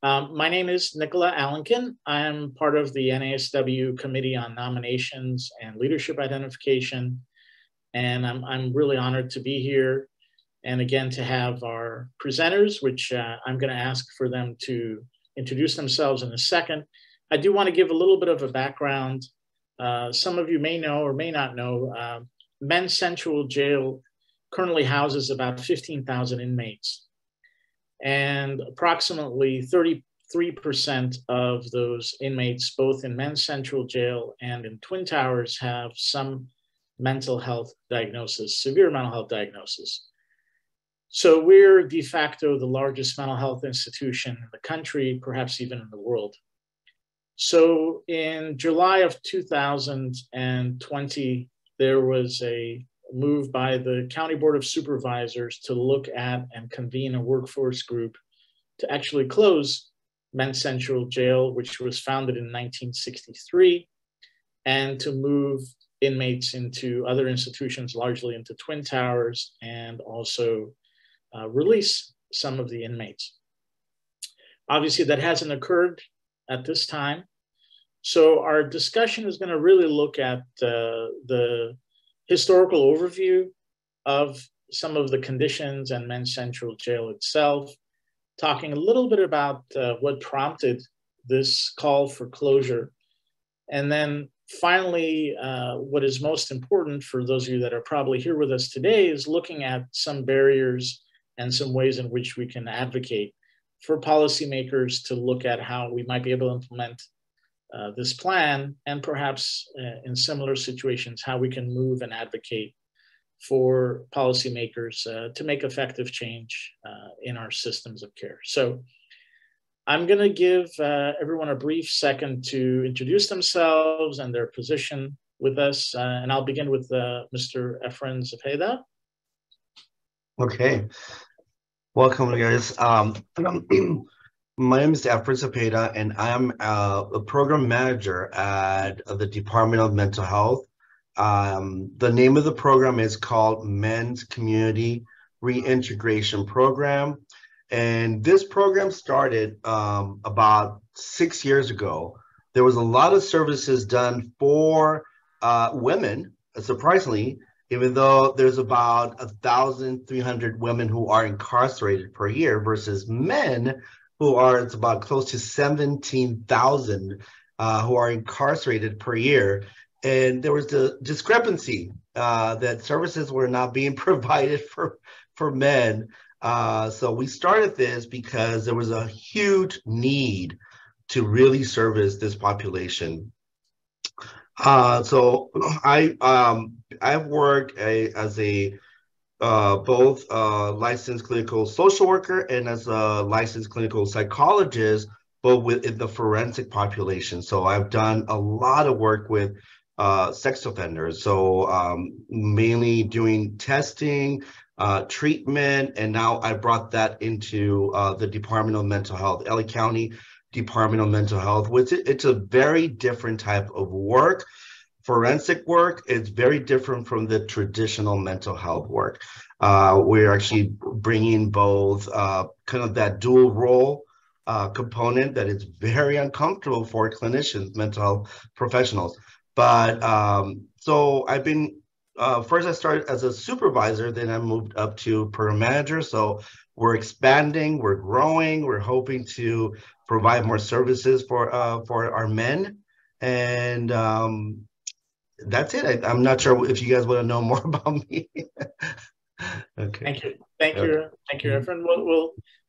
My name is Nicola Allenkin. I am part of the NASW Committee on Nominations and Leadership Identification. And I'm really honored to be here. And again, to have our presenters, which I'm going to ask for them to introduce themselves in a second. I do want to give a little bit of a background. Some of you may know or may not know, Men's Central Jail currently houses about 15,000 inmates. And approximately 33% of those inmates, both in Men's Central Jail and in Twin Towers, have some mental health diagnosis, severe mental health diagnosis. So we're de facto the largest mental health institution in the country, perhaps even in the world. So in July of 2020, there was a move by the County Board of Supervisors to look at and convene a workforce group to actually close Men's Central Jail, which was founded in 1963, and to move inmates into other institutions, largely into Twin Towers, and also release some of the inmates. Obviously, that hasn't occurred at this time. So our discussion is going to really look at the historical overview of some of the conditions and Men's Central Jail itself, talking a little bit about what prompted this call for closure. And then finally, what is most important for those of you that are probably here with us today is looking at some barriers and some ways in which we can advocate for policymakers to look at how we might be able to implement this plan, and perhaps in similar situations, how we can move and advocate for policymakers to make effective change in our systems of care. So I'm going to give everyone a brief second to introduce themselves and their position with us. And I'll begin with Mr. Efren Zepeda. Okay. Welcome, guys. My name is Efren Zepeda, and I'm a program manager at the Department of Mental Health. The name of the program is called Men's Community Reintegration Program. And this program started about 6 years ago. There was a lot of services done for women, surprisingly, even though there's about 1,300 women who are incarcerated per year versus men who are, it's about close to 17,000 who are incarcerated per year. And there was the discrepancy that services were not being provided for men. So we started this because there was a huge need to really service this population. So I've worked as a both a licensed clinical social worker and as a licensed clinical psychologist, but within the forensic population. So I've done a lot of work with sex offenders. So mainly doing testing, treatment, and now I brought that into the Department of Mental Health, LA County Department of Mental Health, which it's a very different type of work. Forensic work is very different from the traditional mental health work. We're actually bringing both kind of that dual role component that is very uncomfortable for clinicians, mental health professionals. But so I've been, first I started as a supervisor, then I moved up to program manager. So we're expanding, we're growing, we're hoping to provide more services for our men. And that's it. I'm not sure if you guys want to know more about me. Okay. Thank you. Thank you, Efren.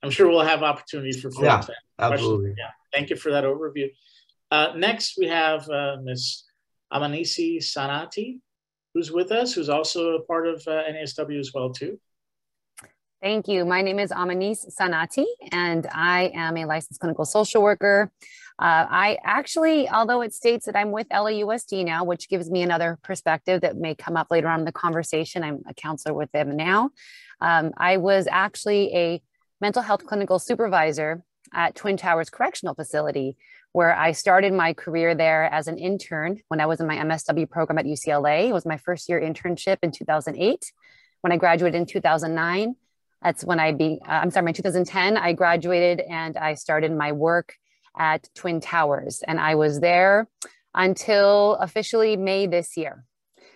I'm sure we'll have opportunity for further questions. Absolutely. Yeah, thank you for that overview. Next, we have Ms. Amanisi Sanati, who's with us, who's also a part of NASW as well, too. Thank you. My name is Amanisi Sanati, and I am a licensed clinical social worker. I actually, although it states that I'm with LAUSD now, which gives me another perspective that may come up later on in the conversation, I'm a counselor with them now. I was actually a mental health clinical supervisor at Twin Towers Correctional Facility, where I started my career there as an intern when I was in my MSW program at UCLA. It was my first year internship in 2008. When I graduated in 2009, That's when I'm sorry, in 2010, I graduated and I started my work at Twin Towers. And I was there until officially May this year.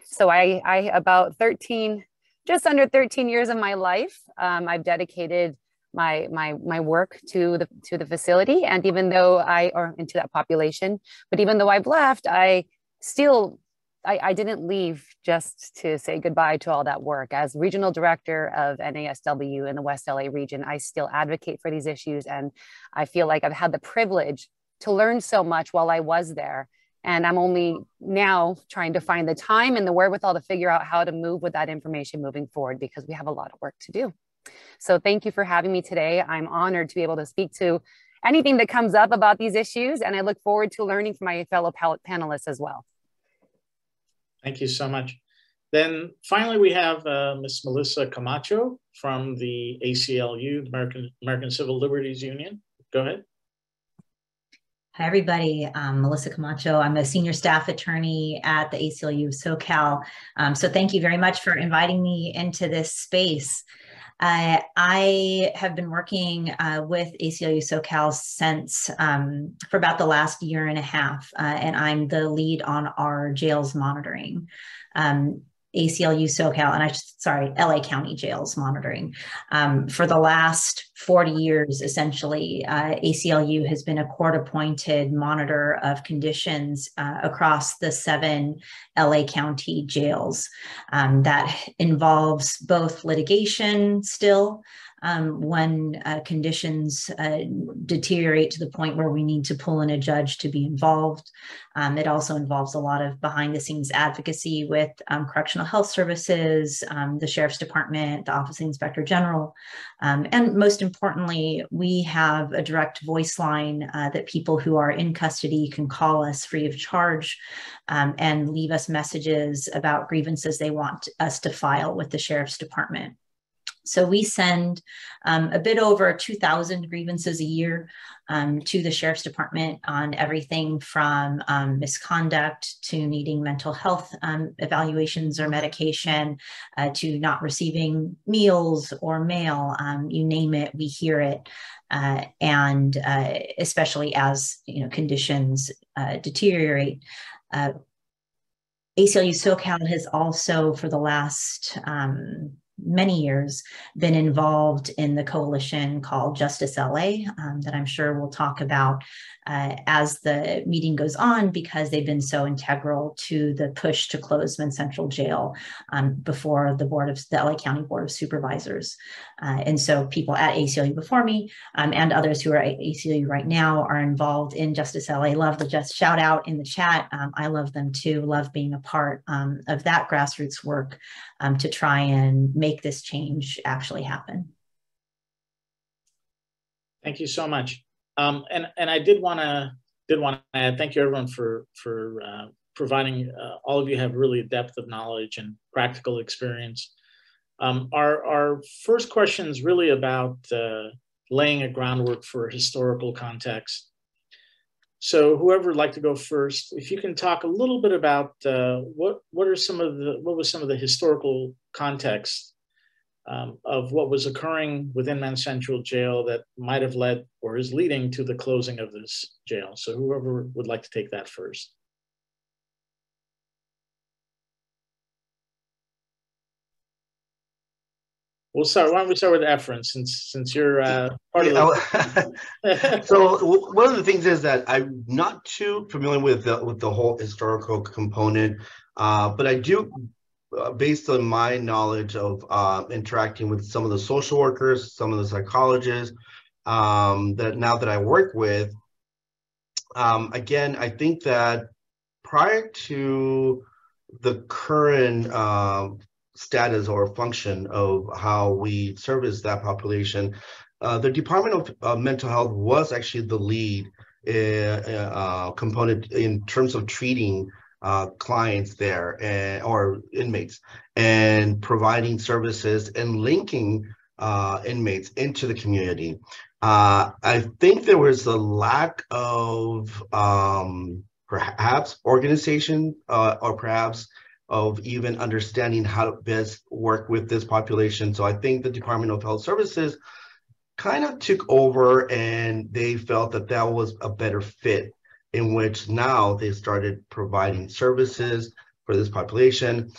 So I about 13, just under 13 years of my life, I've dedicated my work to the facility. And even though or into that population, but even though I've left, I didn't leave just to say goodbye to all that work. As regional director of NASW in the West LA region, I still advocate for these issues. And I feel like I've had the privilege to learn so much while I was there. And I'm only now trying to find the time and the wherewithal to figure out how to move with that information moving forward, because we have a lot of work to do. So thank you for having me today. I'm honored to be able to speak to anything that comes up about these issues. And I look forward to learning from my fellow panelists as well. Thank you so much. Then finally, we have Ms. Melissa Camacho from the ACLU, the American Civil Liberties Union. Go ahead. Hi, everybody. I'm Melissa Camacho. I'm a senior staff attorney at the ACLU of SoCal. So thank you very much for inviting me into this space. I have been working with ACLU SoCal since for about the last year and a half, and I'm the lead on our jails monitoring. ACLU SoCal, and LA County jails monitoring. For the last 40 years, essentially, ACLU has been a court-appointed monitor of conditions across the 7 LA County jails. That involves both litigation still, when conditions deteriorate to the point where we need to pull in a judge to be involved. It also involves a lot of behind-the-scenes advocacy with correctional health services, the Sheriff's Department, the Office of the Inspector General, and most importantly, we have a direct voice line that people who are in custody can call us free of charge and leave us messages about grievances they want us to file with the Sheriff's Department. So we send a bit over 2,000 grievances a year to the Sheriff's Department on everything from misconduct to needing mental health evaluations or medication, to not receiving meals or mail, you name it, we hear it. And especially as conditions deteriorate. ACLU SoCal has also, for the last many years, been involved in the coalition called Justice LA that I'm sure we'll talk about as the meeting goes on, because they've been so integral to the push to close Men's Central Jail before the LA County Board of Supervisors. And so people at ACLU before me and others who are at ACLU right now are involved in Justice LA. Love the just shout out in the chat. I love them too, love being a part of that grassroots work to try and make this change actually happen. Thank you so much. And I did want to add, thank you everyone for providing. All of you have really a depth of knowledge and practical experience. Our first question is really about laying a groundwork for historical context. So whoever would like to go first, if you can talk a little bit about what was some of the historical context of what was occurring within Men's Central Jail that might have led or is leading to the closing of this jail. So whoever would like to take that first. Why don't we start with Efren, since you're part of the... So one of the things is that I'm not too familiar with the whole historical component, but I do, based on my knowledge of interacting with some of the social workers, some of the psychologists that I work with, again, I think that prior to the current status or function of how we service that population, the Department of Mental Health was actually the lead component in terms of treating clients there or inmates and providing services and linking inmates into the community. I think there was a lack of perhaps organization or perhaps of even understanding how to best work with this population. So I think the Department of Health Services kind of took over, and they felt that that was a better fit, in which now they started providing services for this population.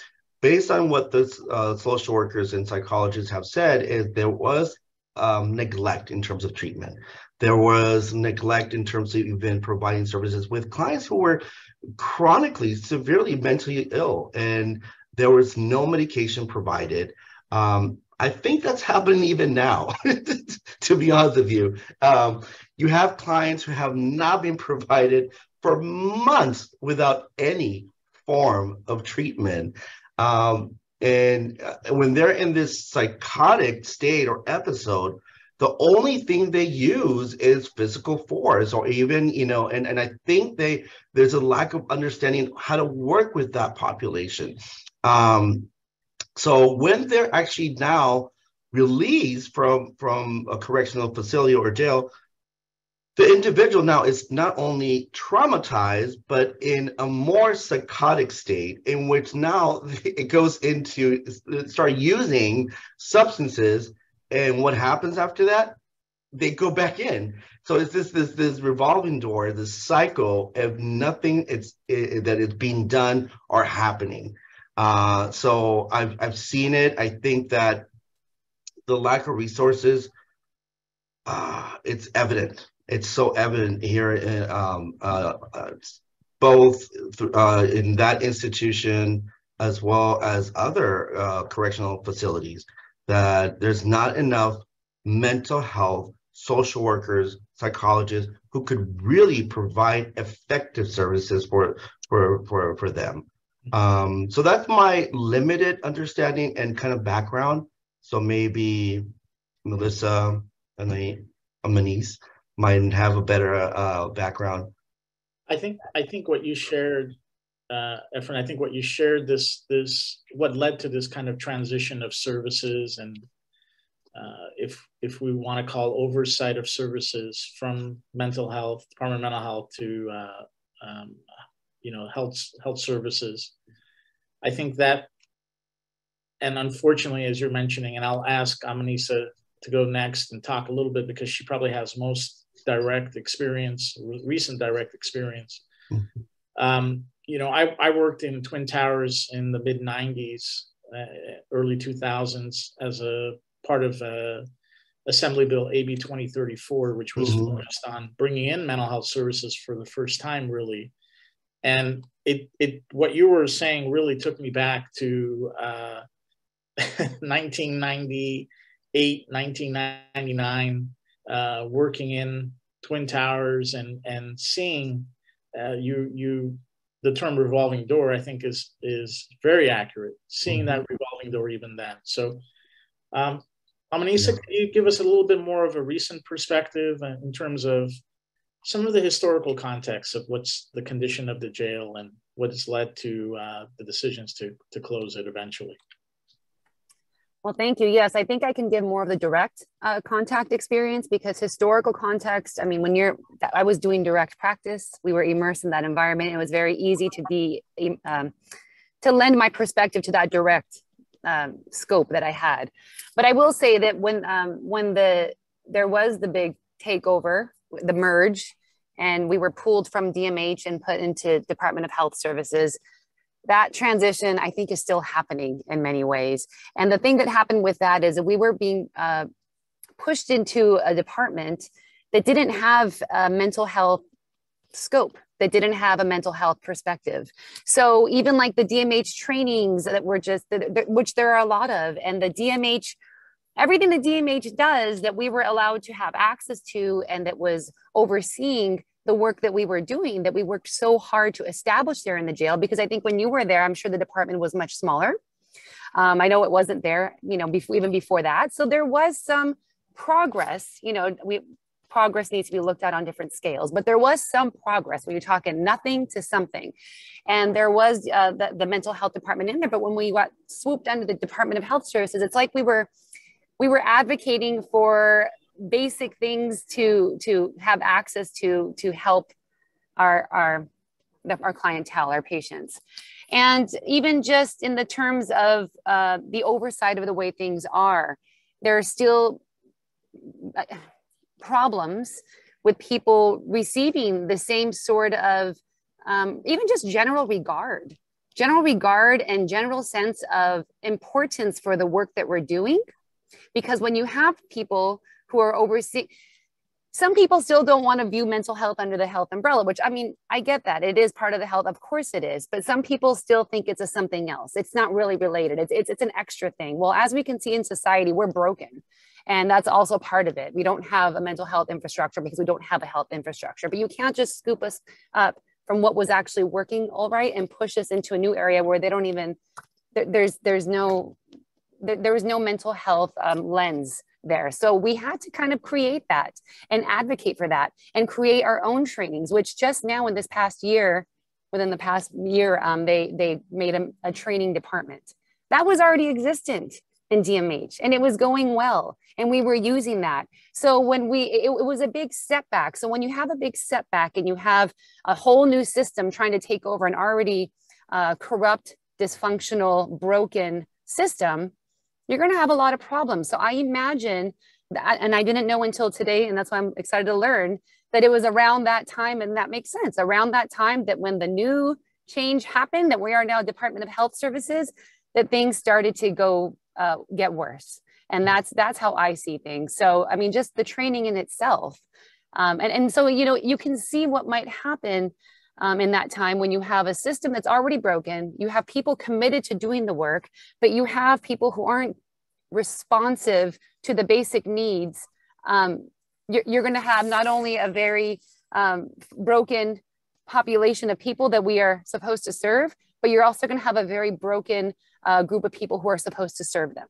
Based on what the social workers and psychologists have said, is there was neglect in terms of treatment. There was neglect in terms of even providing services with clients who were chronically, severely mentally ill, and there was no medication provided. I think that's happening even now, to be honest with you. You have clients who have not been provided for months without any form of treatment. And when they're in this psychotic state or episode, the only thing they use is physical force, or even, and I think there's a lack of understanding how to work with that population. So when they're actually now released from a correctional facility or jail, the individual now is not only traumatized, but in a more psychotic state, in which now it goes into start using substances. And what happens after that? They go back in. So it's this revolving door, this cycle of nothing that is being done or happening. So I've seen it. I think that the lack of resources, it's evident. It's so evident here, in, both in that institution as well as other correctional facilities, that there's not enough mental health social workers, psychologists who could really provide effective services for them. So that's my limited understanding and kind of background. So maybe Melissa and Amanise might have a better background. I think what you shared, Efren, I think what you shared, this what led to this kind of transition of services, and if we want to call oversight of services from mental health, Department of Mental Health, to health services. I think that, and unfortunately, as you're mentioning, and I'll ask Amanisa to go next and talk a little bit, because she probably has most direct experience, recent direct experience. I worked in Twin Towers in the mid 90s, early 2000s, as a part of Assembly Bill AB 2034, which was focused on bringing in mental health services for the first time, really. And what you were saying really took me back to 1998, 1999, working in Twin Towers and seeing the term revolving door, I think is very accurate, seeing that revolving door even then. So Amanisa, can you give us a little bit more of a recent perspective in terms of some of the historical context of what's the condition of the jail and what has led to the decisions to close it eventually? Well, thank you. Yes, I think I can give more of the direct contact experience, because historical context, I mean, I was doing direct practice, we were immersed in that environment. It was very easy to lend my perspective to that direct scope that I had. But I will say that when there was the big takeover, the merge, and we were pulled from DMH and put into Department of Health Services, that transition, I think, is still happening in many ways. And the thing that happened with that is that we were being pushed into a department that didn't have a mental health scope, that didn't have a mental health perspective. So even like the DMH trainings that were which there are a lot of, and the DMH, everything the DMH does that we were allowed to have access to, and that was overseeing the work that we were doing, that we worked so hard to establish there in the jail. Because I think when you were there, I'm sure the department was much smaller. I know it wasn't there, even before that. So there was some progress, progress needs to be looked at on different scales, but there was some progress when you're talking nothing to something. And there was the mental health department in there, but when we got swooped under the Department of Health Services, it's like we were advocating for basic things to have access to help our clientele, our patients. And even just in the terms of the oversight of the way things are, there are still problems with people receiving the same sort of even just general regard and general sense of importance for the work that we're doing. Because when you have people who are overseeing, some people still don't want to view mental health under the health umbrella, which, I mean, I get that. It is part of the health. Of course it is. But some people still think it's a something else. It's not really related. It's an extra thing. Well, as we can see in society, we're broken. And that's also part of it. We don't have a mental health infrastructure because we don't have a health infrastructure. But you can't just scoop us up from what was actually working all right and push us into a new area where they don't even, there was no mental health lens there. So we had to kind of create that and advocate for that and create our own trainings, which just now in this past year, within the past year, they made a training department. That was already existent in DMH and it was going well and we were using that. So when it was a big setback. So when you have a big setback and you have a whole new system trying to take over an already corrupt, dysfunctional, broken system, you're going to have a lot of problems. So I imagine that, and I didn't know until today, and that's why I'm excited to learn, that it was around that time, and that makes sense, around that time that when the new change happened, that we are now Department of Health Services, that things started to go get worse. And that's how I see things. So, I mean, just the training in itself. And so, you know, you can see what might happen in that time when you have a system that's already broken, you have people committed to doing the work, but you have people who aren't responsive to the basic needs. You're going to have not only a very broken population of people that we are supposed to serve, but you're also going to have a very broken group of people who are supposed to serve them.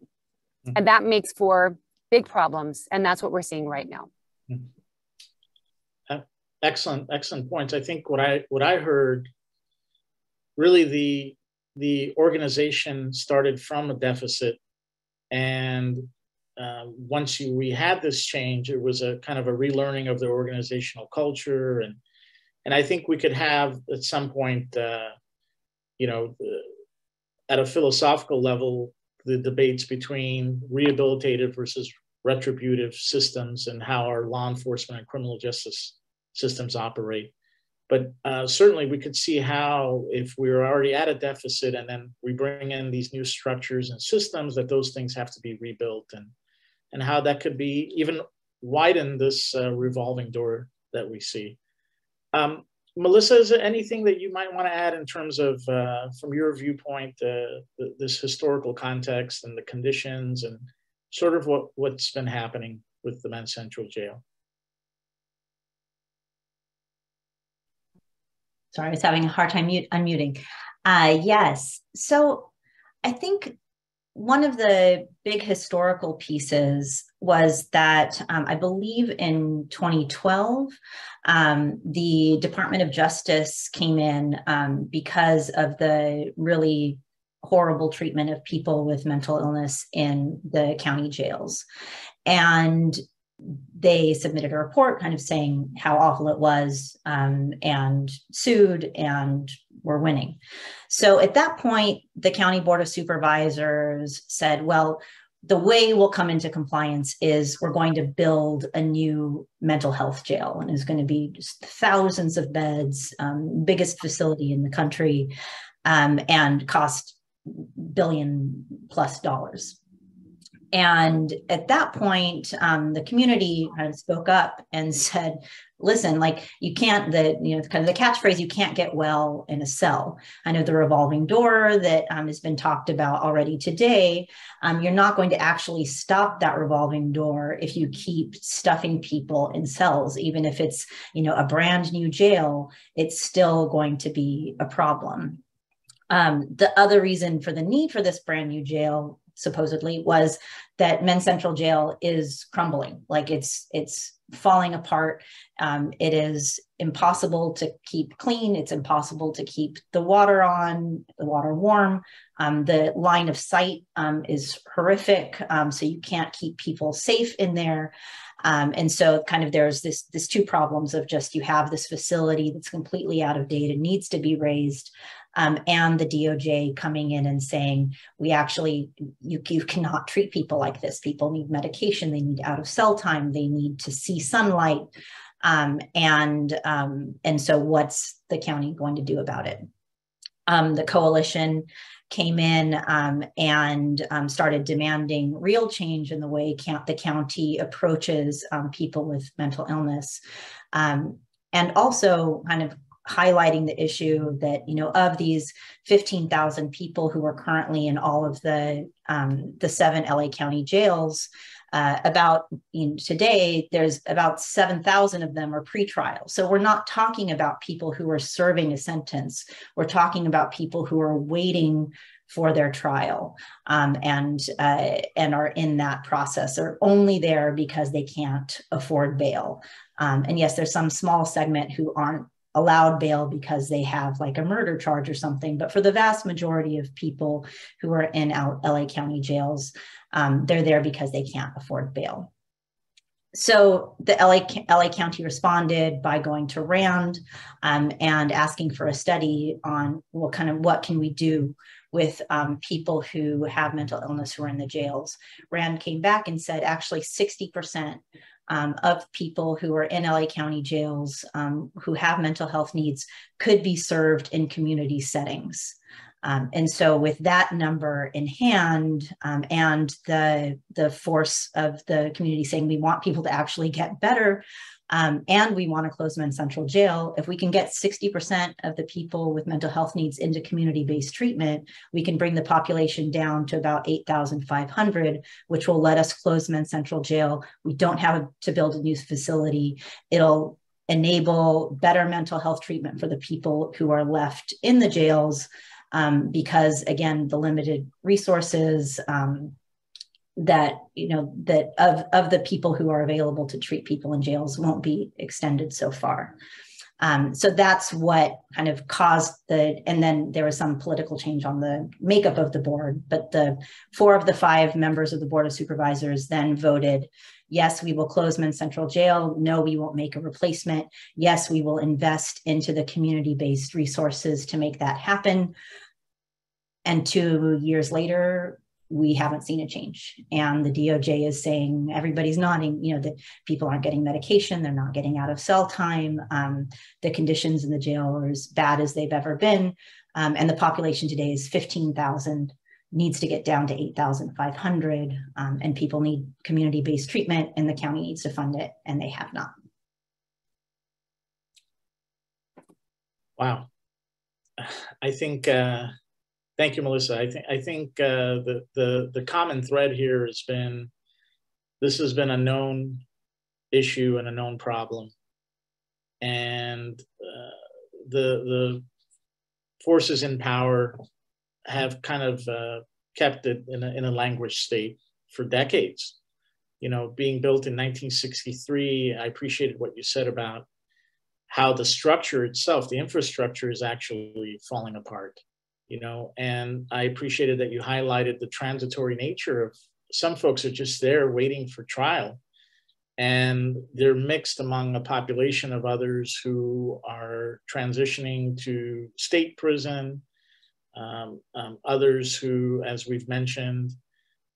Mm-hmm. And that makes for big problems. And that's what we're seeing right now. Mm-hmm. Excellent points. I think what I heard, really the organization started from a deficit, and once we had this change, it was a kind of a relearning of the organizational culture, and I think we could have at some point, you know, at a philosophical level, the debates between rehabilitative versus retributive systems and how our law enforcement and criminal justice systems operate. But certainly we could see how if we were already at a deficit and then we bring in these new structures and systems, that those things have to be rebuilt, and how that could be even widen this revolving door that we see. Melissa, is there anything that you might want to add in terms of, from your viewpoint, this historical context and the conditions and sort of what's been happening with the Men's Central Jail? Sorry, I was having a hard time unmuting. Yes, so I think one of the big historical pieces was that I believe in 2012, the Department of Justice came in because of the really horrible treatment of people with mental illness in the county jails. And they submitted a report kind of saying how awful it was, and sued, and were winning. So at that point, the County Board of Supervisors said, well, the way we'll come into compliance is we're going to build a new mental health jail, and it's going to be just thousands of beds, biggest facility in the country, and cost $1 billion+ dollars. And at that point, the community kind of spoke up and said, listen, like you can't, kind of the catchphrase, you can't get well in a cell. I know the revolving door that has been talked about already today. You're not going to actually stop that revolving door if you keep stuffing people in cells. Even if it's, a brand new jail, it's still going to be a problem. The other reason for the need for this brand new jail supposedly was that Men's Central Jail is crumbling, like it's falling apart. It is impossible to keep clean. It's impossible to keep the water on, the water warm. The line of sight is horrific. So you can't keep people safe in there. And so kind of there's this two problems of just, you have this facility that's completely out of date and needs to be raised. And the DOJ coming in and saying, we actually, you cannot treat people like this. People need medication, they need out of cell time, they need to see sunlight. And so what's the county going to do about it? The coalition came in and started demanding real change in the way the county approaches people with mental illness. And also kind of highlighting the issue that, you know, of these 15,000 people who are currently in all of the 7 LA County jails, today, there's about 7,000 of them are pretrial. So we're not talking about people who are serving a sentence. We're talking about people who are waiting for their trial and are in that process, are only there because they can't afford bail. And yes, there's some small segment who aren't allowed bail because they have like a murder charge or something. But for the vast majority of people who are in LA County jails, they're there because they can't afford bail. So the LA County responded by going to RAND and asking for a study on what can we do with people who have mental illness who are in the jails. RAND came back and said actually 60% of people who are in LA County jails who have mental health needs could be served in community settings. And so with that number in hand and the force of the community saying we want people to actually get better and we want to close Men's Central Jail, if we can get 60% of the people with mental health needs into community-based treatment, we can bring the population down to about 8,500, which will let us close Men's Central Jail. We don't have to build a new facility. It'll enable better mental health treatment for the people who are left in the jails because, again, the limited resources that of the people who are available to treat people in jails won't be extended so far. So that's what kind of caused and then there was some political change on the makeup of the board, but 4 of the 5 members of the Board of Supervisors then voted, yes, we will close Men's Central Jail. No, we won't make a replacement. Yes, we will invest into the community-based resources to make that happen. And 2 years later, we haven't seen a change. And the DOJ is saying, everybody's nodding, that people aren't getting medication, they're not getting out of cell time. The conditions in the jail are as bad as they've ever been. And the population today is 15,000, needs to get down to 8,500. And people need community-based treatment and the county needs to fund it, and they have not. Wow. I think, thank you, Melissa. I think the common thread here has been, this has been a known issue and a known problem. And the forces in power have kind of kept it in a languished state for decades. Being built in 1963, I appreciated what you said about how the structure itself, the infrastructure, is actually falling apart. And I appreciated that you highlighted the transitory nature of some folks are just there waiting for trial, and they're mixed among a population of others who are transitioning to state prison, others who, as we've mentioned,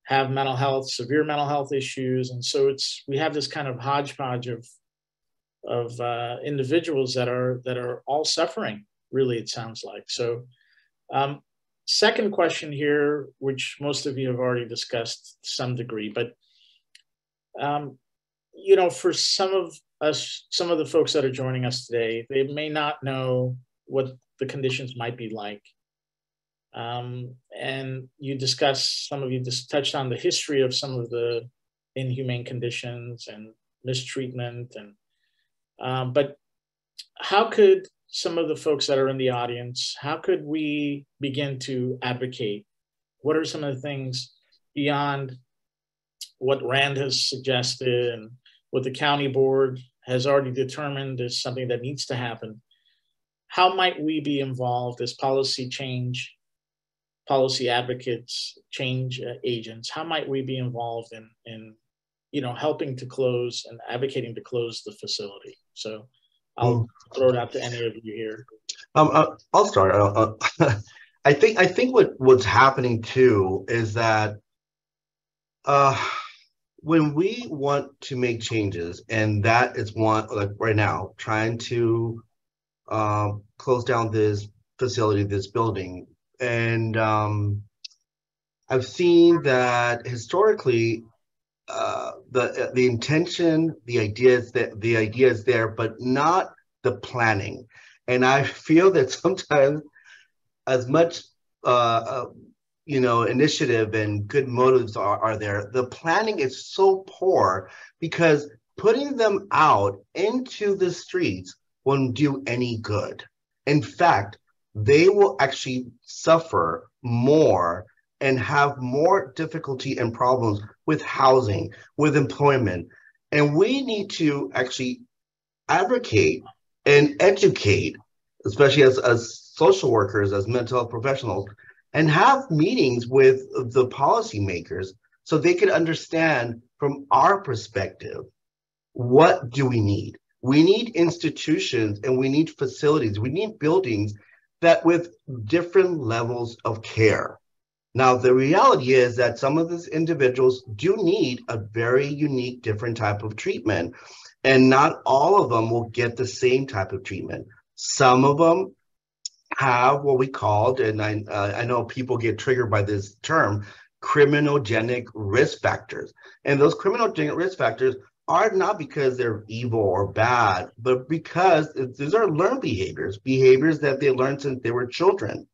have mental health, severe mental health issues. And so we have this kind of hodgepodge of individuals that are all suffering, really, it sounds like. So second question here, which most of you have already discussed to some degree, but for some of the folks that are joining us today, they may not know what the conditions might be like. And some of you just touched on the history of some of the inhumane conditions and mistreatment, but how could some of the folks that are in the audience, how could we begin to advocate? What are some of the things beyond what Rand has suggested and what the county board has already determined is something that needs to happen. How might we be involved as policy advocates, change agents? How might we be involved in helping to close and advocating to close the facility? So I'll throw it out to any of you here. I'll start. I think what's happening too is that when we want to make changes, and that is one, like right now, trying to close down this facility, this building, and I've seen that historically, the intention, the idea is there, but not the planning. And I feel that sometimes, as much initiative and good motives are there, the planning is so poor because putting them out into the streets won't do any good. In fact, they will actually suffer more and have more difficulty and problems with housing, with employment. And we need to actually advocate and educate, especially as social workers, as mental health professionals, and have meetings with the policymakers so they can understand from our perspective, what do we need? We need institutions and we need facilities. We need buildings that with different levels of care. Now, the reality is that some of these individuals do need a very unique, different type of treatment, and not all of them will get the same type of treatment. Some of them have what we called, and I know people get triggered by this term, criminogenic risk factors. And those criminogenic risk factors are not because they're evil or bad, but because these are learned behaviors that they learned since they were children.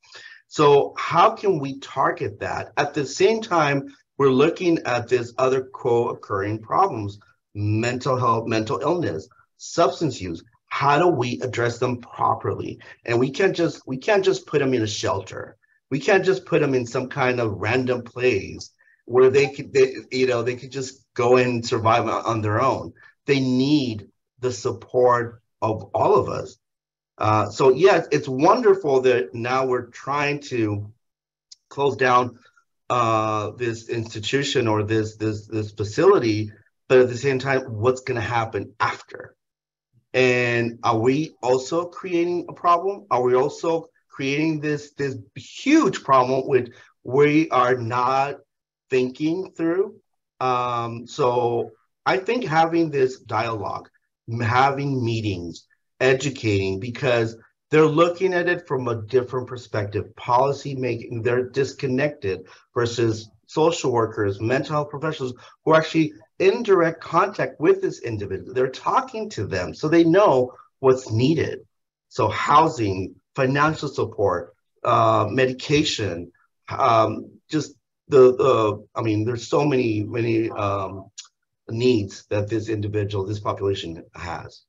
So how can we target that? At the same time, we're looking at this other co-occurring problems, mental health, mental illness, substance use. How do we address them properly? And we can't just put them in a shelter. We can't just put them in some kind of random place where they could just go and survive on their own. They need the support of all of us. So yes, it's wonderful that now we're trying to close down this institution or this facility, but at the same time, what's going to happen after? And are we also creating a problem? Are we also creating this huge problem which we are not thinking through? So I think having this dialogue, having meetings, educating, because they're looking at it from a different perspective, policy making, they're disconnected versus social workers, mental health professionals who are actually in direct contact with this individual. They're talking to them so they know what's needed. So housing, financial support, medication, just there's so many needs that this population has.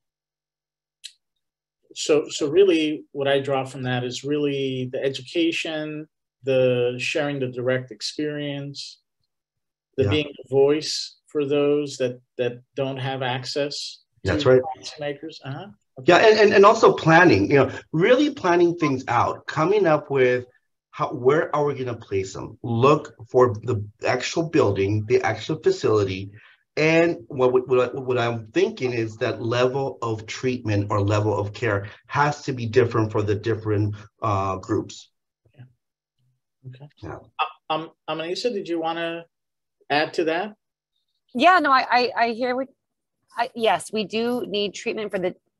So really what I draw from that is really the education, the sharing the direct experience, the being a voice for those that don't have access to policymakers. Okay. Yeah, and also planning, really planning things out, coming up with where are we going to place them? Look for the actual building, the actual facility. And what I'm thinking is that level of treatment or level of care has to be different for the different groups. Yeah. Okay. Yeah. Amanisa, did you want to add to that? Yeah, no, I hear yes, we do need treatment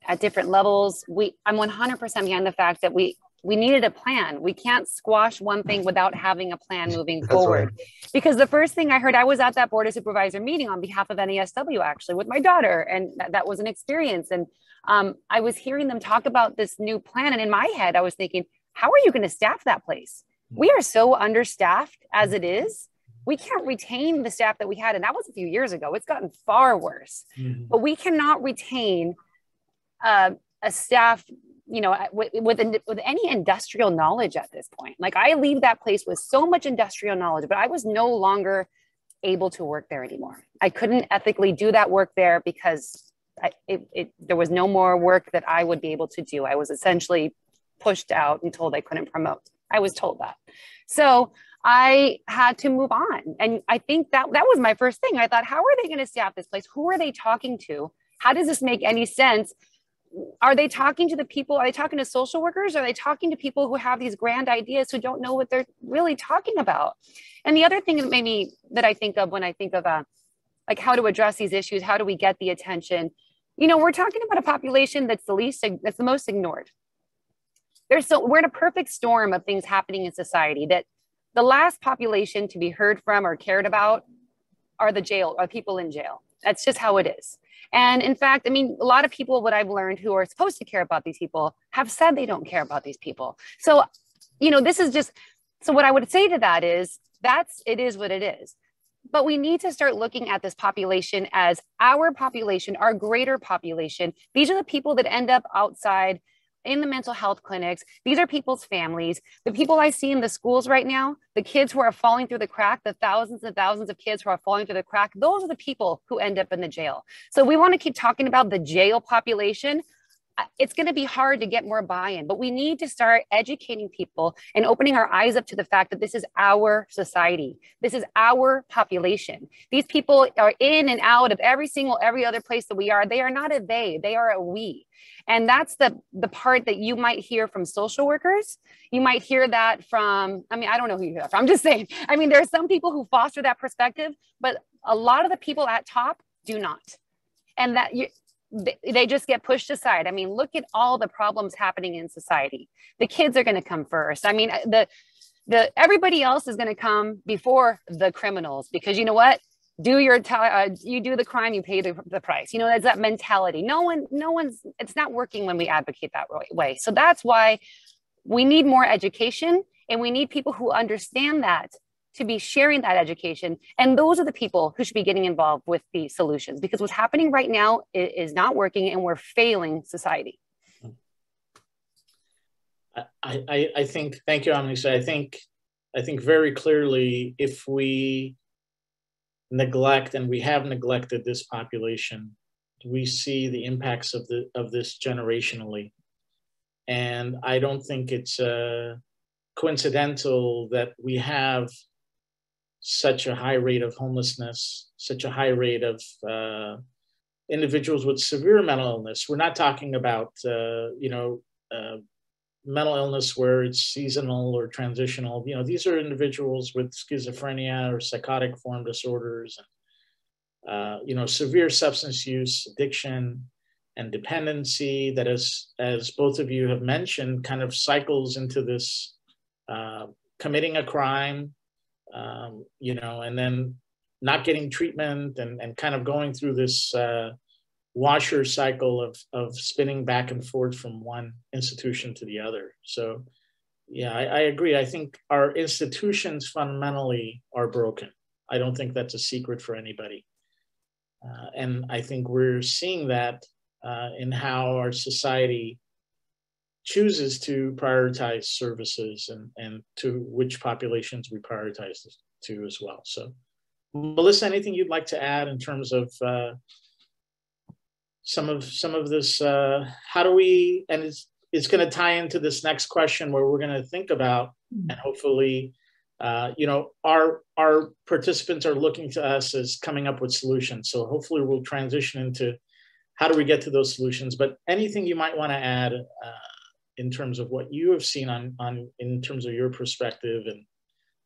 at different levels. I'm 100% behind the fact that we needed a plan. We can't squash one thing without having a plan moving forward. Right. Because the first thing I heard, I was at that board of supervisor meeting on behalf of NASW actually with my daughter, and that was an experience. And I was hearing them talk about this new plan, and in my head, I was thinking, how are you going to staff that place? We are so understaffed as it is. We can't retain the staff that we had, and that was a few years ago. It's gotten far worse. Mm-hmm. But we cannot retain a staff, with any industrial knowledge at this point. Like, I leave that place with so much industrial knowledge, but I was no longer able to work there anymore. I couldn't ethically do that work there because there was no more work that I would be able to do. I was essentially pushed out and told I couldn't promote. I was told that. So I had to move on. And I think that was my first thing. I thought, how are they going to staff this place? Who are they talking to? How does this make any sense? Are they talking to the people? Are they talking to social workers? Are they talking to people who have these grand ideas who don't know what they're really talking about? And the other thing that I think of when I think of like how to address these issues, how do we get the attention? You know, we're talking about a population that's the most ignored. We're in a perfect storm of things happening in society that the last population to be heard from or cared about are people in jail. That's just how it is. And in fact, I mean, a lot of people, what I've learned who are supposed to care about these people have said they don't care about these people. So, you know, so what I would say to that is it is what it is. But we need to start looking at this population as our population, our greater population. These are the people that end up outside in the mental health clinics. These are people's families. The people I see in the schools right now, the kids who are falling through the crack, the thousands and thousands of kids who are falling through the crack, those are the people who end up in the jail. So we want to keep talking about the jail population. It's going to be hard to get more buy-in, but we need to start educating people and opening our eyes up to the fact that this is our society. This is our population. These people are in and out of every other place that we are. They are not a they are a we. And that's the part that you might hear from social workers. You might hear that from, I mean, I don't know who you hear that from. I'm just saying, I mean, there are some people who foster that perspective, but a lot of the people at top do not. And they just get pushed aside. I mean, look at all the problems happening in society. The kids are going to come first. I mean, everybody else is going to come before the criminals, because you know what? You do the crime, you pay the price. You know, that's that mentality. It's not working when we advocate that way. So that's why we need more education, and we need people who understand that to be sharing that education. And those are the people who should be getting involved with the solutions, because what's happening right now is not working, and we're failing society. I think, thank you, Amnesty. I think very clearly, if we neglect, and we have neglected this population, we see the impacts of this generationally. And I don't think it's coincidental that we have such a high rate of homelessness, such a high rate of individuals with severe mental illness. We're not talking about mental illness where it's seasonal or transitional. You know, these are individuals with schizophrenia or psychotic form disorders, and severe substance use, addiction, and dependency that, as both of you have mentioned, kind of cycles into this committing a crime, and then not getting treatment, and kind of going through this washer cycle of spinning back and forth from one institution to the other. So yeah, I agree. I think our institutions fundamentally are broken. I don't think that's a secret for anybody. And I think we're seeing that in how our society chooses to prioritize services, and to which populations we prioritize to as well. So Melissa, anything you'd like to add in terms of some of this, how do we, and it's going to tie into this next question where we're going to think about, and hopefully, our participants are looking to us as coming up with solutions. So hopefully we'll transition into how do we get to those solutions. But anything you might want to add in terms of what you have seen in terms of your perspective, and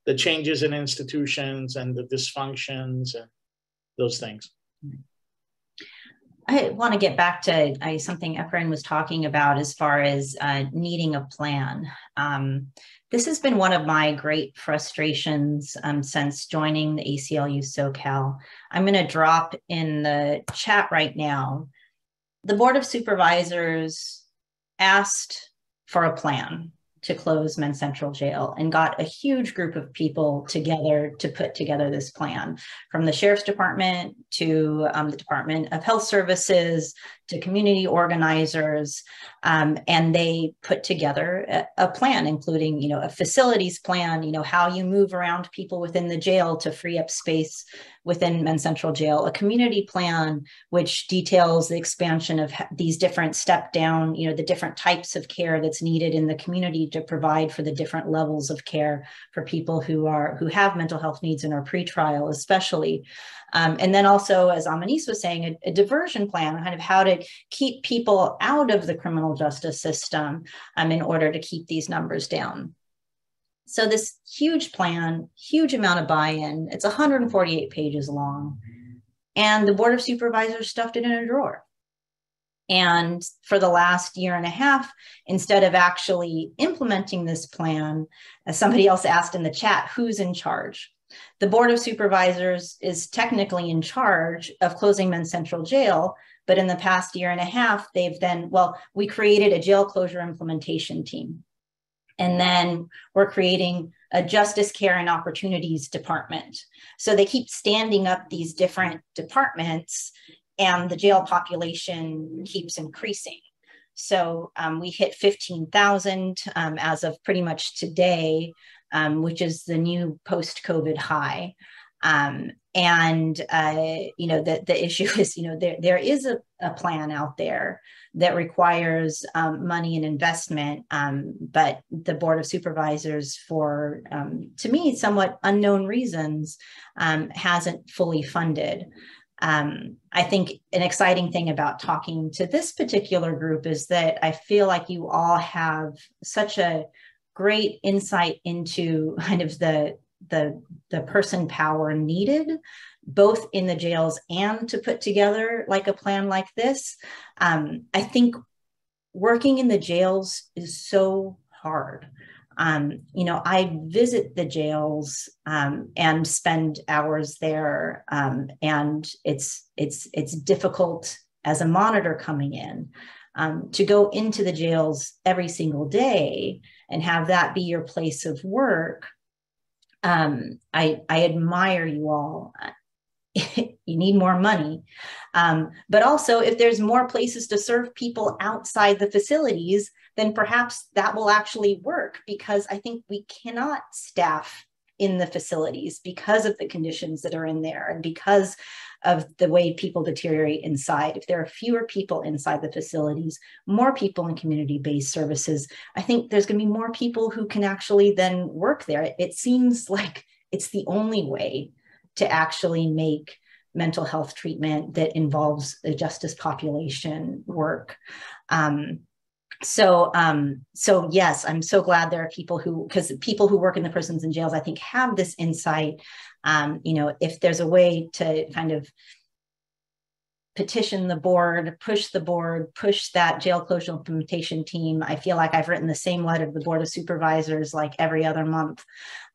the changes in institutions and the dysfunctions and those things. I want to get back to something Efrain was talking about as far as needing a plan. This has been one of my great frustrations since joining the ACLU SoCal. I'm going to drop in the chat right now. The Board of Supervisors asked for a plan. to close Men's Central Jail and got a huge group of people together to put together this plan, from the Sheriff's Department to the Department of Health Services to community organizers, and they put together a plan, including, you know, a facilities plan, you know, how you move around people within the jail to free up space within Men's Central Jail, a community plan which details the expansion of these different step down, you know, the different types of care that's needed in the community to provide for the different levels of care for people who have mental health needs and are pretrial, especially. And then also, as Amanise was saying, a diversion plan, kind of how to keep people out of the criminal justice system in order to keep these numbers down. So this huge plan, huge amount of buy-in, it's 148 pages long, and the Board of Supervisors stuffed it in a drawer. And for the last year and a half, instead of actually implementing this plan, as somebody else asked in the chat, who's in charge? The Board of Supervisors is technically in charge of closing Men's Central Jail, but in the past year and a half, they've then, well, we created a jail closure implementation team. And then we're creating a Justice Care and Opportunities Department. So they keep standing up these different departments, and the jail population keeps increasing. So we hit 15,000 as of pretty much today, which is the new post-COVID high. You know, the issue is, you know, there is a plan out there that requires money and investment, but the Board of Supervisors, for, to me, somewhat unknown reasons, hasn't fully funded. I think an exciting thing about talking to this particular group is that I feel like you all have such a great insight into kind of the person power needed, both in the jails and to put together like a plan like this. I think working in the jails is so hard. You know, I visit the jails and spend hours there, and it's difficult as a monitor coming in to go into the jails every single day and have that be your place of work. I admire you all. You need more money. But also, if there's more places to serve people outside the facilities, then perhaps that will actually work, because I think we cannot staff in the facilities because of the conditions that are in there and because of the way people deteriorate inside. If there are fewer people inside the facilities, more people in community-based services, I think there's going to be more people who can actually then work there. It seems like it's the only way to actually make mental health treatment that involves the justice population work. So yes, I'm so glad there are people who, because people who work in the prisons and jails, I think, have this insight. You know, if there's a way to kind of petition the board, push that jail closure implementation team, I feel like I've written the same letter to the Board of Supervisors like every other month.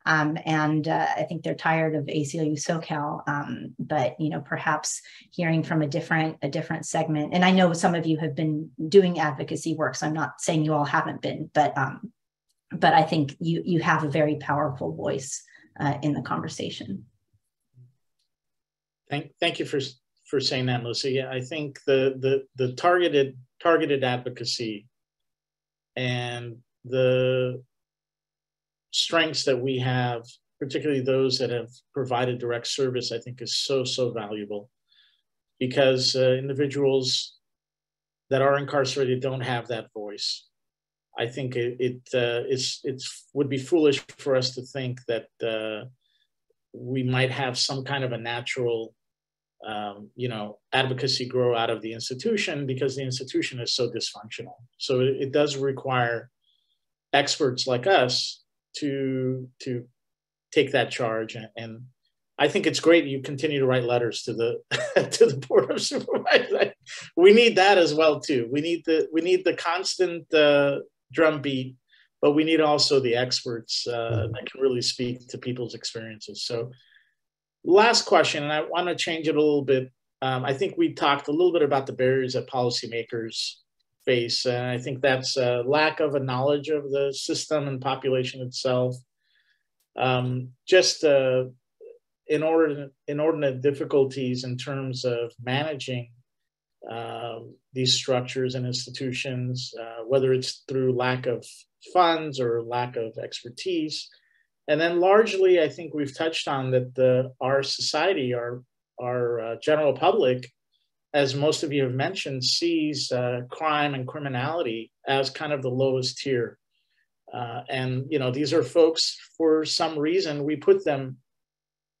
I think they're tired of ACLU-SoCal, but, you know, perhaps hearing from a different segment. And I know some of you have been doing advocacy work, so I'm not saying you all haven't been, but I think you have a very powerful voice in the conversation. Thank you for saying that, Melissa. Yeah, I think the targeted advocacy and the strengths that we have, particularly those that have provided direct service, I think is so wovaluable, because individuals that are incarcerated don't have that voice. I think it would be foolish for us to think that we might have some kind of a natural you know, advocacy grow out of the institution, because the institution is so dysfunctional. So it does require experts like us to take that charge. And I think it's great you continue to write letters to the to the Board of Supervisors. We need that as well too. We need the constant drumbeat, but we need also the experts that can really speak to people's experiences. So last question, and I want to change it a little bit. I think we talked a little bit about the barriers that policymakers face. And I think that's a lack of a knowledge of the system and population itself. Just inordinate difficulties in terms of managing these structures and institutions, whether it's through lack of funds or lack of expertise. And then largely, I think we've touched on that our society, our general public, as most of you have mentioned, sees crime and criminality as kind of the lowest tier. And, you know, these are folks, for some reason, we put them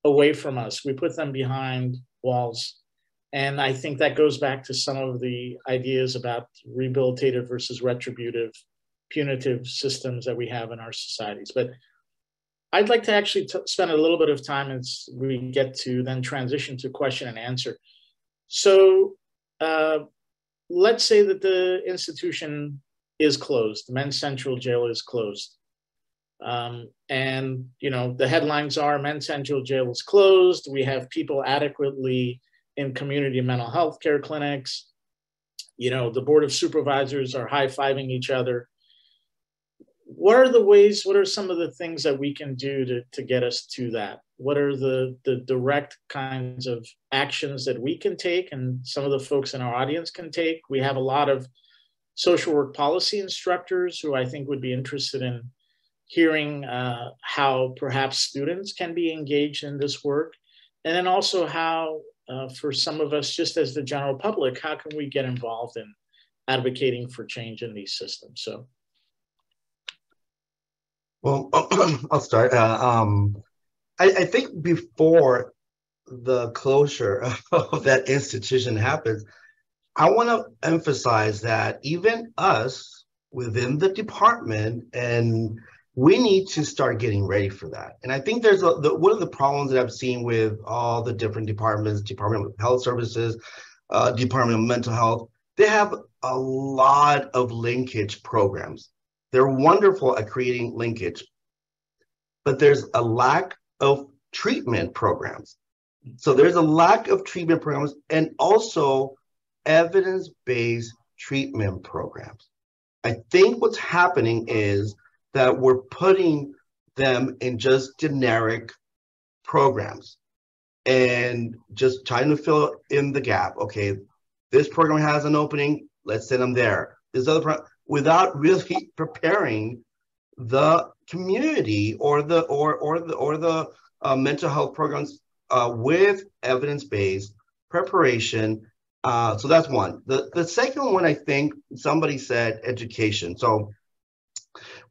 away from us. We put them behind walls. And I think that goes back to some of the ideas about rehabilitative versus retributive, punitive systems that we have in our societies. But I'd like to actually spend a little bit of time as we get to then transition to question and answer. So let's say that the institution is closed. Men's Central Jail is closed. And, you know, the headlines are Men's Central Jail is closed. We have people adequately in community mental health care clinics. You know, the board of supervisors are high-fiving each other. What are some of the things that we can do to get us to that? What are the direct kinds of actions that we can take and some of the folks in our audience can take? We have a lot of social work policy instructors who I think would be interested in hearing how perhaps students can be engaged in this work. And then also how, for some of us, just as the general public, how can we get involved in advocating for change in these systems? So. Well, I'll start. I think before the closure of that institution happens, I want to emphasize that even us within the department, and we need to start getting ready for that. And I think there's one of the problems that I've seen with all the different departments, Department of Health Services, Department of Mental Health, they have a lot of linkage programs. They're wonderful at creating linkage, but there's a lack of treatment programs. So there's a lack of treatment programs and also evidence-based treatment programs. I think what's happening is that we're putting them in just generic programs and just trying to fill in the gap. Okay, this program has an opening, let's send them there. This other program, without really preparing the community or the mental health programs with evidence-based preparation. So that's one. The second one, I think somebody said education. So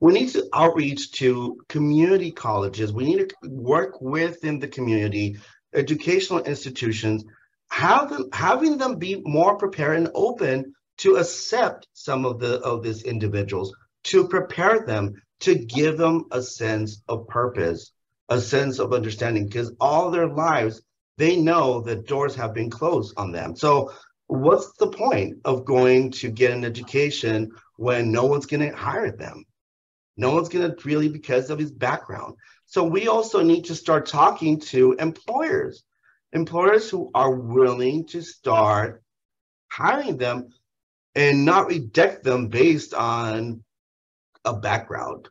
we need to outreach to community colleges. We need to work within the community, educational institutions, having them be more prepared and open to accept some of these individuals, to prepare them, to give them a sense of purpose, a sense of understanding, because all their lives, they know that doors have been closed on them. So what's the point of going to get an education when no one's going to hire them? No one's going to really, because of his background. So we also need to start talking to employers who are willing to start hiring them and not reject them based on a background,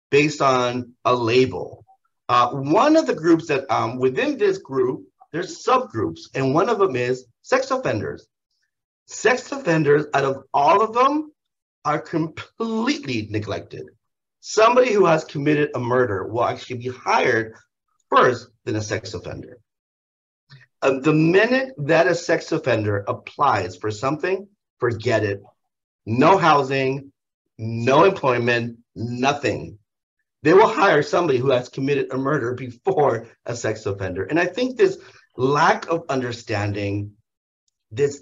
based on a label. One of the groups that within this group, there's subgroups, and one of them is sex offenders. Sex offenders, out of all of them, are completely neglected. Somebody who has committed a murder will actually be hired first than a sex offender. The minute that a sex offender applies for something, forget it. No housing, no employment, nothing. They will hire somebody who has committed a murder before a sex offender. And I think this lack of understanding, this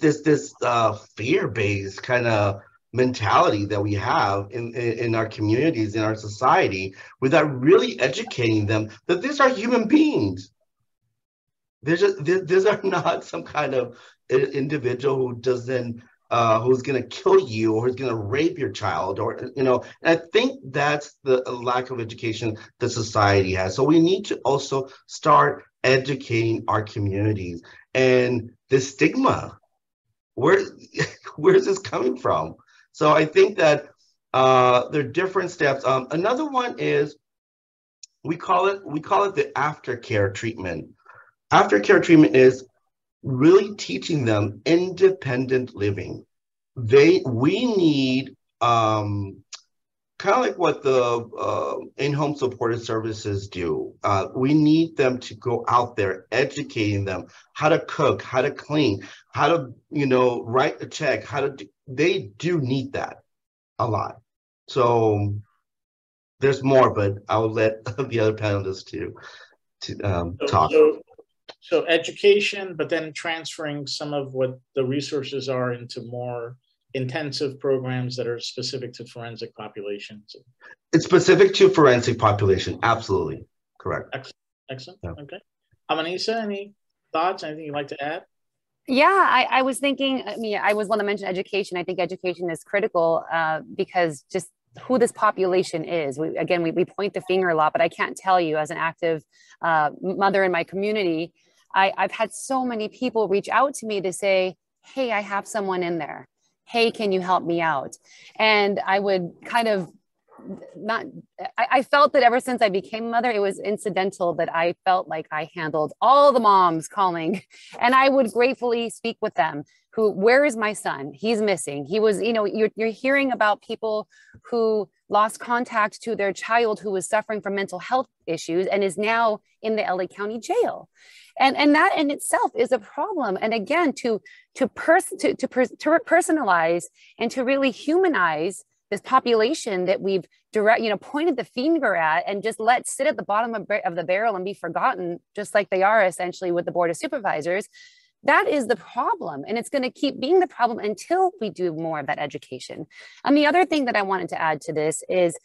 fear-based kind of mentality that we have in our communities, in our society, without really educating them that these are human beings. These are not some kind of individual who doesn't, who's going to kill you or who's going to rape your child, or, you know. And I think that's the lack of education that society has. So we need to also start educating our communities. And the stigma, where's this coming from? So I think that there are different steps. Another one is we call it the aftercare treatment. Aftercare treatment is really teaching them independent living. We need kind of like what the in-home supported services do. We need them to go out there, educating them how to cook, how to clean, how to, write a check, they do need that a lot. So there's more, but I'll let the other panelists talk. So education, but then transferring some of what the resources are into more intensive programs that are specific to forensic populations. It's specific to forensic population. Absolutely. Correct. Excellent. Yeah. Okay. Amanisa, any thoughts? Anything you'd like to add? Yeah, I was thinking, I was want to mention education. I think education is critical because just who this population is. We point the finger a lot, but I can't tell you as an active mother in my community, I've had so many people reach out to me to say, hey, I have someone in there. Hey, can you help me out? And I would kind of I felt that ever since I became a mother, it was incidental that I felt like I handled all the moms calling, and I would gratefully speak with them. Where is my son? He's missing. He was, you're hearing about people who lost contact to their child who was suffering from mental health issues and is now in the LA County jail. And that in itself is a problem. And again, to personalize and to really humanize this population that we've pointed the finger at and just let sit at the bottom of the barrel and be forgotten, just like they are essentially with the Board of Supervisors. That is the problem. And it's going to keep being the problem until we do more of that education. And the other thing that I wanted to add to this is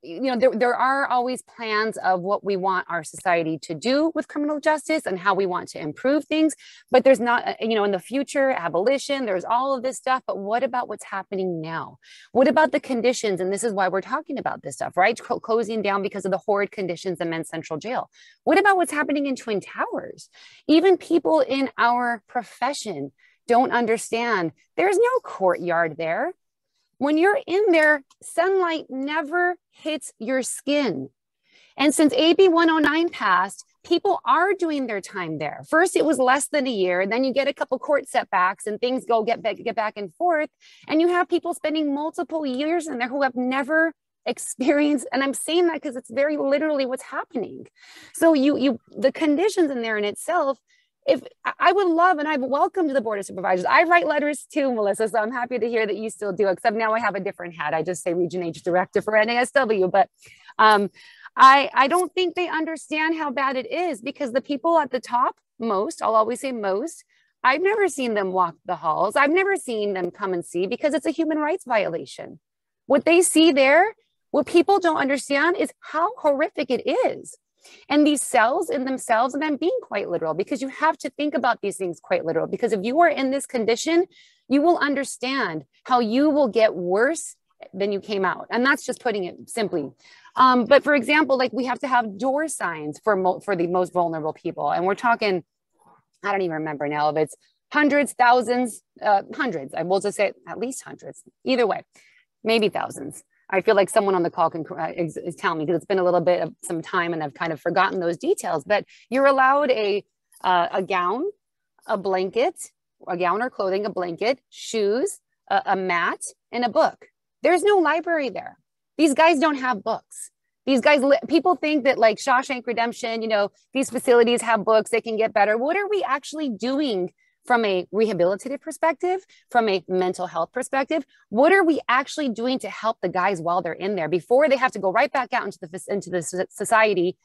there are always plans of what we want our society to do with criminal justice and how we want to improve things. But there's not, in the future, abolition, there's all of this stuff. But what about what's happening now? What about the conditions? And this is why we're talking about this stuff, right? Closing down because of the horrid conditions in Men's Central Jail. What about what's happening in Twin Towers? Even people in our profession don't understand there's no courtyard there. When you're in there, sunlight never hits your skin. And since AB 109 passed, people are doing their time there. First, it was less than a year. Then you get a couple court setbacks and things get back and forth. And you have people spending multiple years in there who have never experienced. And I'm saying that because it's very literally what's happening. So the conditions in there in itself, if I would love, and I've welcomed the Board of Supervisors. I write letters too, Melissa, so I'm happy to hear that you still do, except now I have a different hat. I just say Region H Director for NASW, but I don't think they understand how bad it is because the people at the top, I'll always say most, I've never seen them walk the halls. I've never seen them come and see because it's a human rights violation. What they see there, what people don't understand is how horrific it is. And these cells in themselves, and I'm being quite literal because you have to think about these things quite literal, because if you are in this condition, you will understand how you will get worse than you came out. And that's just putting it simply. But for example, like we have to have door signs for the most vulnerable people. And we're talking, I don't even remember now if it's hundreds, thousands, hundreds. I will just say at least hundreds, either way, maybe thousands. I feel like someone on the call can tell me because it's been a little bit of some time and I've kind of forgotten those details, but you're allowed a gown, a blanket, a gown or clothing, a blanket, shoes, a mat, and a book. There's no library there. These guys don't have books. These guys, people think that like Shawshank Redemption, these facilities have books, they can get better. What are we actually doing from a rehabilitative perspective, from a mental health perspective? What are we actually doing to help the guys while they're in there before they have to go right back out into the society,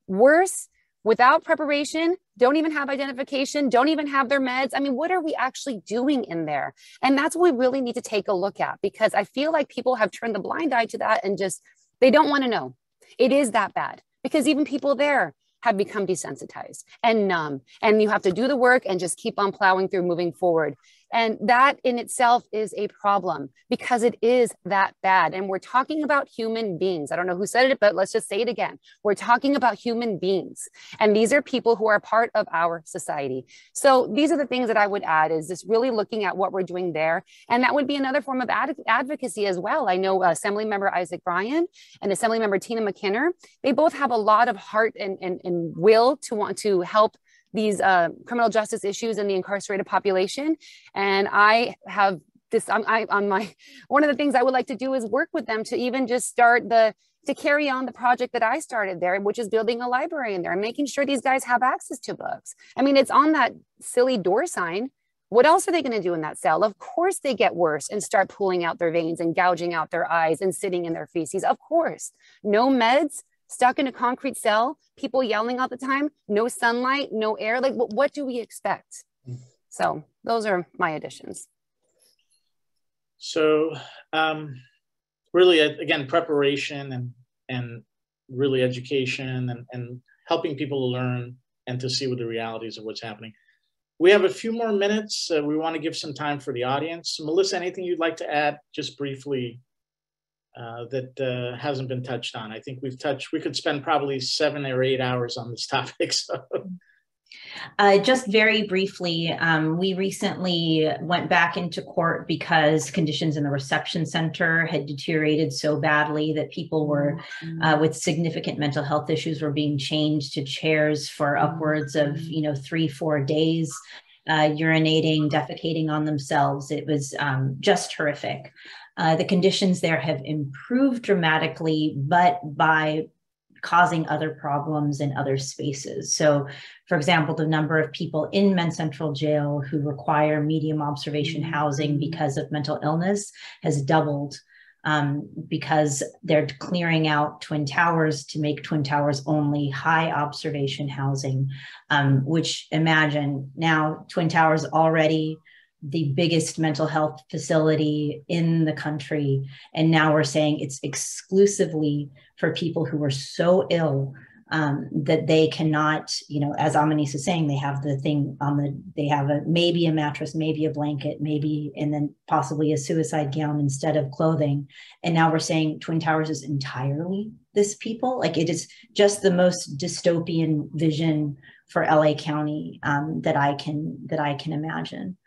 worse, without preparation, don't even have identification, don't even have their meds? I mean, what are we actually doing in there? And that's what we really need to take a look at, because I feel like people have turned the blind eye to that and just, they don't want to know. It is that bad because even people there have become desensitized and numb, and you have to do the work and just keep on plowing through, moving forward. And that in itself is a problem because it is that bad. And we're talking about human beings. I don't know who said it, but let's just say it again. We're talking about human beings. And these are people who are part of our society. So these are the things that I would add, is just really looking at what we're doing there. And that would be another form of advocacy as well. I know Assemblymember Isaac Bryan and Assemblymember Tina McKinnon, they both have a lot of heart and will to want to help these criminal justice issues in the incarcerated population. And I have this, one of the things I would like to do is work with them to even just start to carry on the project that I started there, which is building a library in there and making sure these guys have access to books. I mean, it's on that silly door sign. What else are they going to do in that cell? Of course they get worse and start pulling out their veins and gouging out their eyes and sitting in their feces. Of course, no meds, stuck in a concrete cell, people yelling all the time, no sunlight, no air. Like, what do we expect? So those are my additions. So really, again, preparation and really education and helping people to learn and to see what the realities of what's happening. We have a few more minutes. We want to give some time for the audience. Melissa, anything you'd like to add just briefly that hasn't been touched on? I think we could spend probably 7 or 8 hours on this topic. So. Just very briefly, we recently went back into court because conditions in the reception center had deteriorated so badly that people were with significant mental health issues were being changed to chairs for upwards of 3-4 days, urinating, defecating on themselves. It was just horrific. The conditions there have improved dramatically, but by causing other problems in other spaces. So, for example, the number of people in Men's Central Jail who require medium observation housing because of mental illness has doubled because they're clearing out Twin Towers to make Twin Towers only high observation housing, which imagine now Twin Towers already the biggest mental health facility in the country. And now we're saying it's exclusively for people who are so ill that they cannot, as Amanise is saying, they have the thing they have maybe a mattress, maybe a blanket, maybe, and then possibly a suicide gown instead of clothing. And now we're saying Twin Towers is entirely this people. Like, it is just the most dystopian vision for LA County that I can imagine.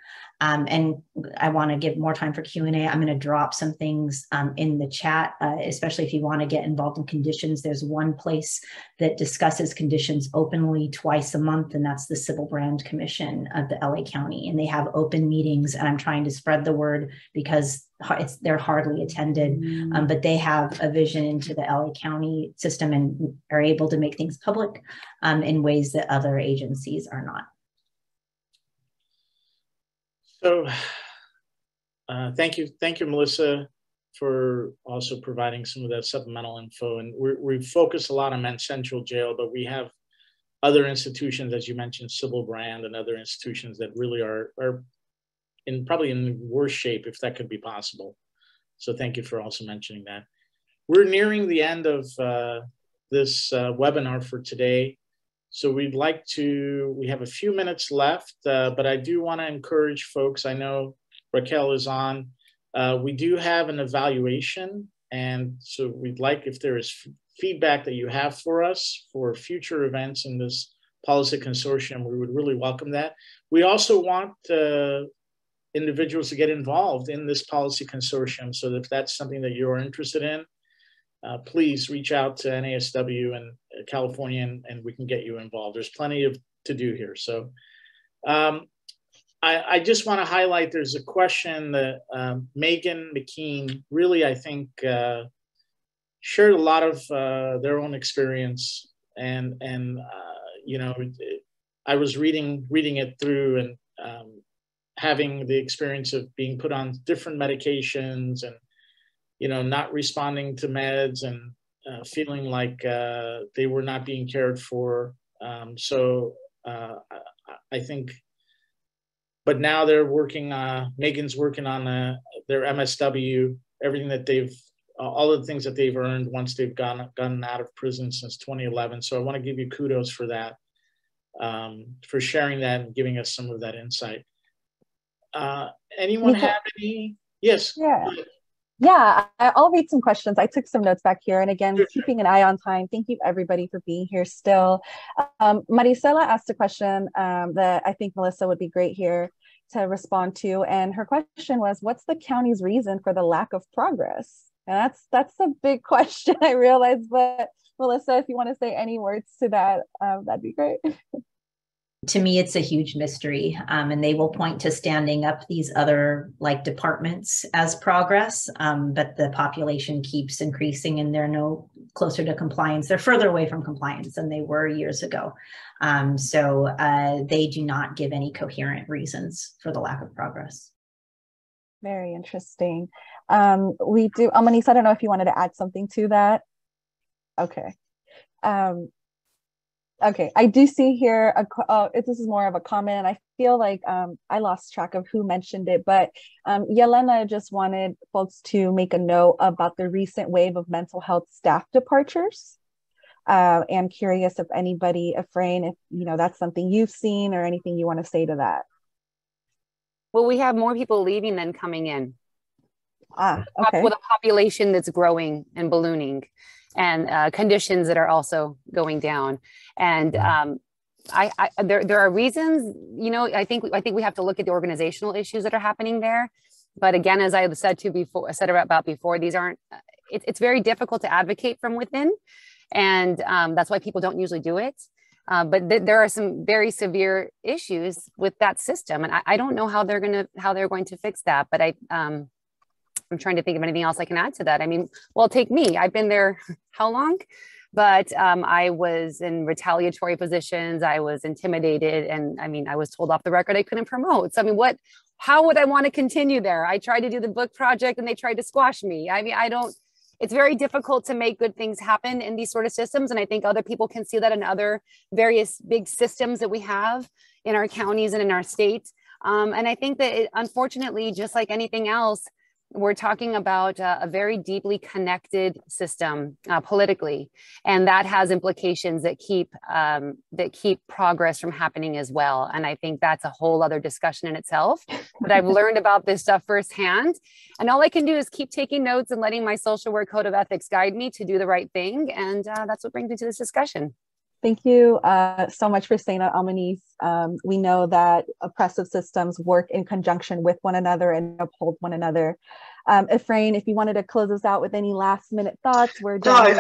And I want to give more time for Q&A. I'm going to drop some things in the chat, especially if you want to get involved in conditions. There's one place that discusses conditions openly twice a month, and that's the Civil Brand Commission of the LA County. And they have open meetings, and I'm trying to spread the word because they're hardly attended, but they have a vision into the LA County system and are able to make things public in ways that other agencies are not. So thank you, Melissa, for also providing some of that supplemental info. And we focus a lot on Men's Central Jail, but we have other institutions, as you mentioned, Civil Brand and other institutions that really are probably in worse shape, if that could be possible. So thank you for also mentioning that. We're nearing the end of this webinar for today. So we have a few minutes left, but I do want to encourage folks. I know Raquel is on. We do have an evaluation. And so we'd like, if there is feedback that you have for us for future events in this policy consortium, we would really welcome that. We also want individuals to get involved in this policy consortium. So if that's something that you're interested in, please reach out to NASW and California and we can get you involved. There's plenty to do here. So I just want to highlight, there's a question that Megan McKean really, I think, shared a lot of their own experience. And I was reading it through and having the experience of being put on different medications and not responding to meds and feeling like they were not being cared for. I think, but now they're working, Megan's working on their MSW, everything that all the things that they've earned once they've gotten out of prison since 2011. So I want to give you kudos for that, for sharing that and giving us some of that insight. Anyone have any? Yes. Yeah. Yeah, I'll read some questions. I took some notes back here. And again, keeping an eye on time. Thank you everybody for being here still. Maricela asked a question that I think Melissa would be great here to respond to. And her question was, what's the county's reason for the lack of progress? And that's a big question, I realize, but Melissa, if you want to say any words to that, that'd be great. To me, it's a huge mystery, and they will point to standing up these other departments as progress, but the population keeps increasing and they're no closer to compliance. They're further away from compliance than they were years ago. So they do not give any coherent reasons for the lack of progress. Very interesting. We do, Amanisa, I don't know if you wanted to add something to that. Okay. Okay, I do see here, this is more of a comment, and I feel like I lost track of who mentioned it, but Yelena just wanted folks to make a note about the recent wave of mental health staff departures. And curious if anybody, Efrain, if that's something you've seen or anything you want to say to that. Well, we have more people leaving than coming in. Okay. With a population that's growing and ballooning, and conditions that are also going down. And there are reasons, I think we have to look at the organizational issues that are happening there. But again, as I said about before, these aren't, it's very difficult to advocate from within. And that's why people don't usually do it. But there are some very severe issues with that system. And I don't know how they're going to fix that. But I'm trying to think of anything else I can add to that. I mean, well, take me. I've been there how long? But I was in retaliatory positions. I was intimidated. And I mean, I was told off the record I couldn't promote. So I mean, how would I want to continue there? I tried to do the book project and they tried to squash me. I mean, it's very difficult to make good things happen in these sort of systems. And I think other people can see that in other various big systems that we have in our counties and in our state. And I think that unfortunately, just like anything else, we're talking about a very deeply connected system politically, and that has implications that keep progress from happening as well. And I think that's a whole other discussion in itself. But I've learned about this stuff firsthand, and all I can do is keep taking notes and letting my social work code of ethics guide me to do the right thing. And that's what brings me to this discussion. Thank you so much for saying that, Almanise. We know that oppressive systems work in conjunction with one another and uphold one another. Efrain, if you wanted to close us out with any last minute thoughts, we're done. No,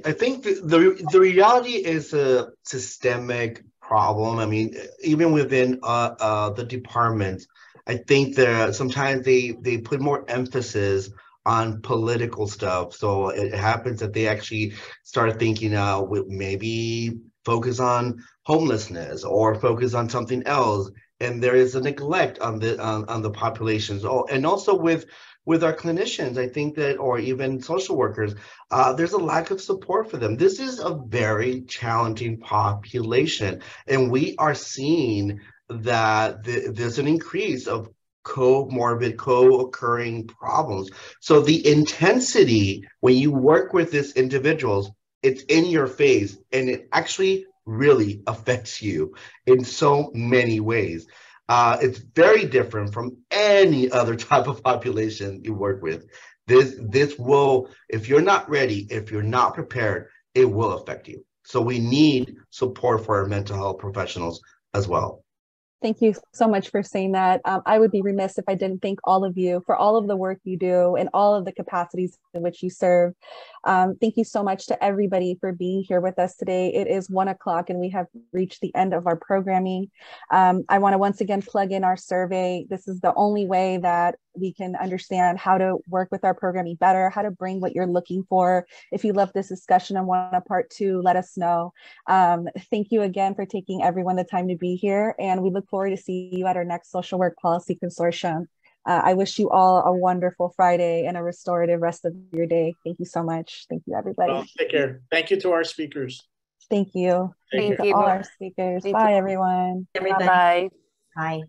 I think the reality is a systemic problem. I mean, even within the department, I think that sometimes they put more emphasis on political stuff. So it happens that they actually start thinking maybe focus on homelessness or focus on something else. And there is a neglect on the populations. Oh, and also with our clinicians, I think that, or even social workers, there's a lack of support for them. This is a very challenging population. And we are seeing that there's an increase of comorbid, co-occurring problems. So the intensity when you work with these individuals, it's in your face, and it actually really affects you in so many ways. It's very different from any other type of population you work with. This will, if you're not ready, if you're not prepared, it will affect you. So we need support for our mental health professionals as well. Thank you so much for saying that. I would be remiss if I didn't thank all of you for all of the work you do and all of the capacities in which you serve. Thank you so much to everybody for being here with us today. It is 1 o'clock and we have reached the end of our programming. I want to once again plug in our survey. This is the only way that we can understand how to work with our programming better, how to bring what you're looking for. If you love this discussion and want a part 2, let us know. Thank you again for taking everyone the time to be here, and we look forward to see you at our next Social Work Policy Consortium. I wish you all a wonderful Friday and a restorative rest of your day. Thank you so much. Thank you, everybody. Well, take care. Thank you to our speakers. Thank you. Thank you to all our speakers. Thank Bye, you. everyone. Everybody. Bye. Bye.